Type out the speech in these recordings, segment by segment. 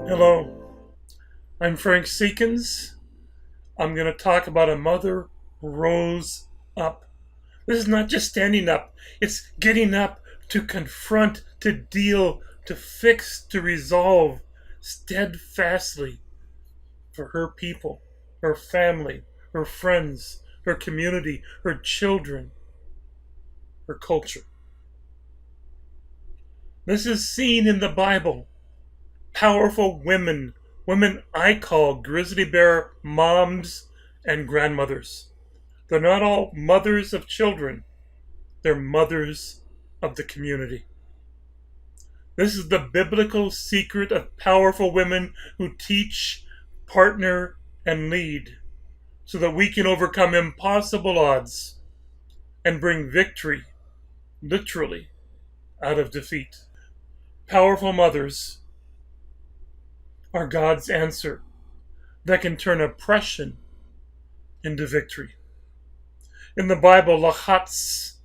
Hello, I'm Frank Seekins. I'm going to talk about a mother who rose up. This is not just standing up, it's getting up to confront, to deal, to fix, to resolve steadfastly for her people, her family, her friends, her community, her children, her culture. This is seen in the Bible. Powerful women, women I call grizzly bear moms and grandmothers. They're not all mothers of children, they're mothers of the community. This is the biblical secret of powerful women who teach, partner, and lead so that we can overcome impossible odds and bring victory, literally, out of defeat. Powerful mothers are God's answer that can turn oppression into victory. In the Bible, lahatz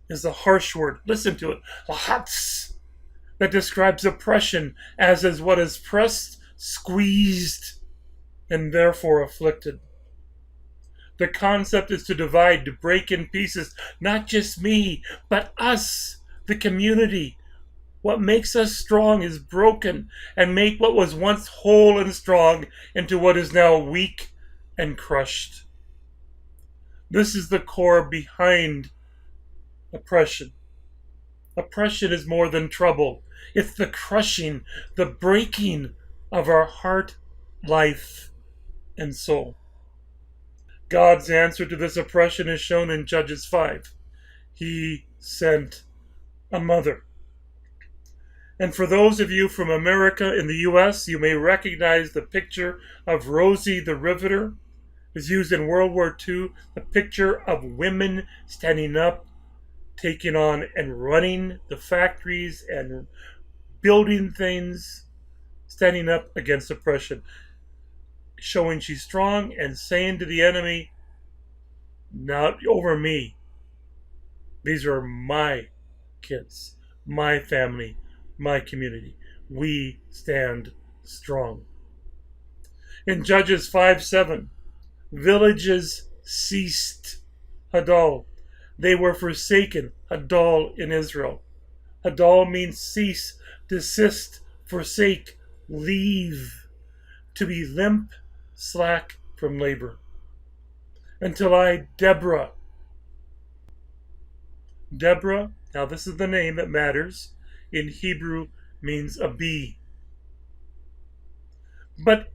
is a harsh word. Listen to it. Lahatz. That describes oppression as is what is pressed, squeezed, and therefore afflicted. The concept is to divide, to break in pieces, not just me, but us, the community. What makes us strong is broken and make what was once whole and strong into what is now weak and crushed. This is the core behind oppression. Oppression is more than trouble. It's the crushing, the breaking of our heart, life, and soul. God's answer to this oppression is shown in Judges 5. He sent a mother. And for those of you from America in the U.S., you may recognize the picture of Rosie the Riveter. Is used in World War II, the picture of women standing up, taking on and running the factories and building things, standing up against oppression, showing she's strong and saying to the enemy, not over me. These are my kids, my family, my community. We stand strong. In Judges 5:7, villages ceased. Adal. They were forsaken. Adal in Israel. Adal means cease, desist, forsake, leave. To be limp, slack from labor. Until I, Deborah. Deborah, now this is the name that matters, in Hebrew means a bee. But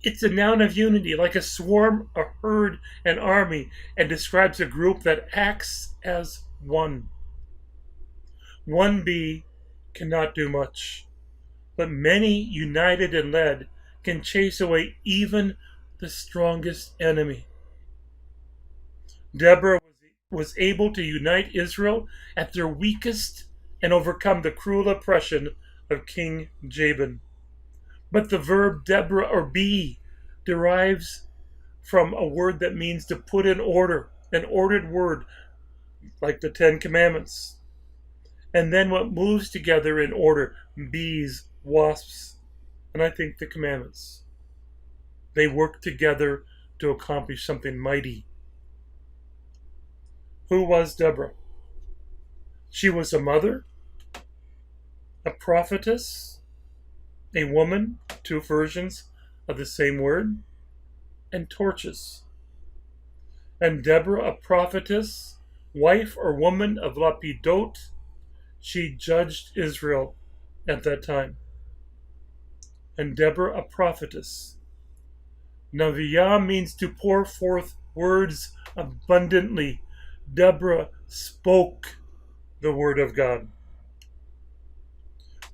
it's a noun of unity, like a swarm, a herd, an army, and describes a group that acts as one. One bee cannot do much, but many, united and led, can chase away even the strongest enemy. Deborah was able to unite Israel at their weakest and overcome the cruel oppression of King Jabin. But the verb Deborah or be derives from a word that means to put in order, an ordered word, like the Ten Commandments. And then what moves together in order, bees, wasps, and I think the commandments. They work together to accomplish something mighty. Who was Deborah? She was a mother, a prophetess, a woman, two versions of the same word, and torches. And Deborah, a prophetess, wife or woman of Lapidot, she judged Israel at that time. And Deborah, a prophetess. Naviah means to pour forth words abundantly. Deborah spoke the word of God.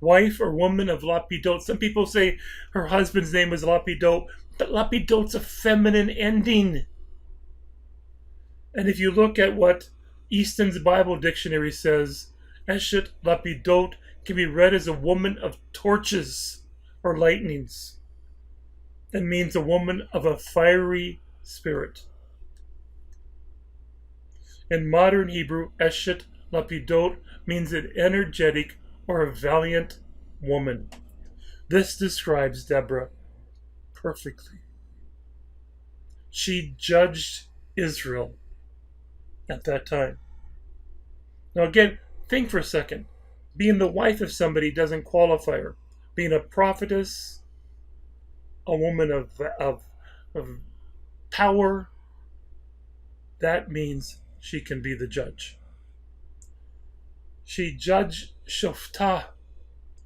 Wife or woman of Lapidot. Some people say her husband's name was Lapidot, but Lapidot's a feminine ending. And if you look at what Easton's Bible Dictionary says, Eshet Lapidot can be read as a woman of torches or lightnings. It means a woman of a fiery spirit. In modern Hebrew, Eshet Lapidot means an energetic or a valiant woman. This describes Deborah perfectly. She judged Israel at that time. Now, again, think for a second. Being the wife of somebody doesn't qualify her. Being a prophetess, a woman of power, that means she can be the judge. She judged Shoftah,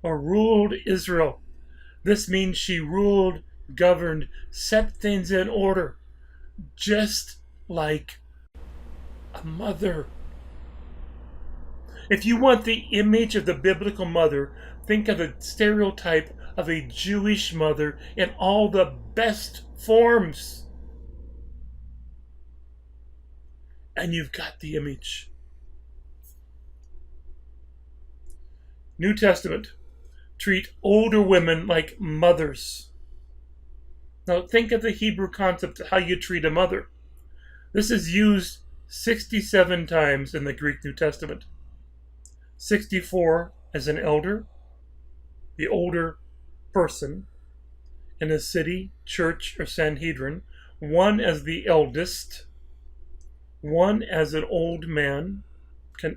or ruled Israel. This means she ruled, governed, set things in order, just like a mother. If you want the image of the biblical mother, think of the stereotype of a Jewish mother in all the best forms. And you've got the image. New Testament. Treat older women like mothers. Now think of the Hebrew concept of how you treat a mother. This is used 67 times in the Greek New Testament. 64 as an elder, the older person in a city, church, or Sanhedrin. 1 as the eldest. 1 as an old man,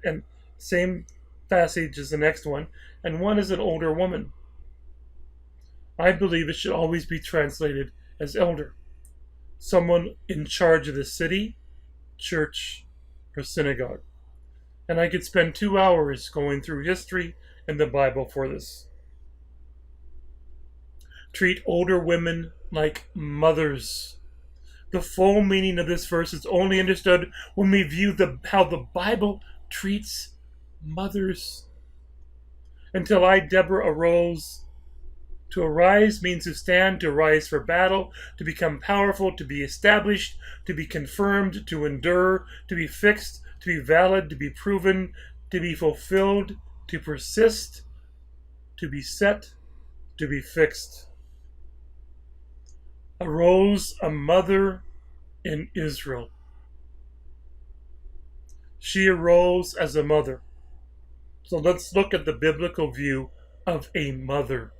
and same passage as the next one, and 1 as an older woman. I believe it should always be translated as elder. Someone in charge of the city, church, or synagogue. And I could spend 2 hours going through history and the Bible for this. Treat older women like mothers. The full meaning of this verse is only understood when we view how the Bible treats mothers. Until I, Deborah, arose. To arise means to stand, to rise for battle, to become powerful, to be established, to be confirmed, to endure, to be fixed, to be valid, to be proven, to be fulfilled, to persist, to be set, to be fixed. Arose a mother in Israel. She arose as a mother. So let's look at the biblical view of a mother.